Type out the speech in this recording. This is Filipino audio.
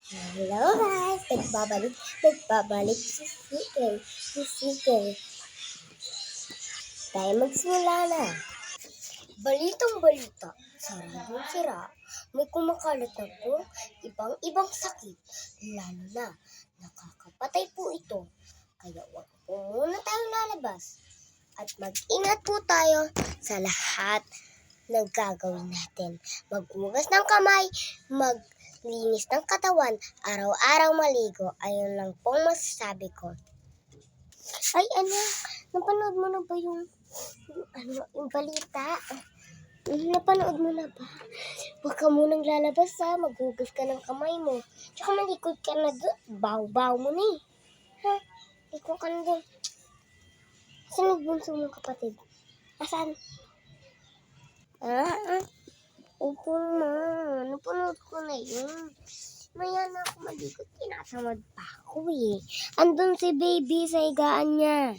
Hello guys! Nagbabalik si Sikay. Tayo magsimula na. Balitang balita, sa Radyong Sira, may kumakalat na po ibang sakit, lalo na nakakapatay po ito. Kaya huwag po muna tayong lalabas. At mag-ingat po tayo sa lahat ng gagawin natin. Maghugas ng kamay, maglinis ng katawan, araw-araw maligo. Ayun lang pong masasabi ko. Ay, napanood mo na ba yung balita? Napanood mo na ba? Huwag ka munang lalabas maghugas ka ng kamay mo. Tsaka malikod ka na doon. Baw-baw mo na eh. Ha? Ikaw ka na doon. Saan yung bunso mong kapatid? Asan? Opo na. Napanood ko na yun. Maya na ako malikot. Tinatamad pa ako eh. Andun si baby sa higaan niya.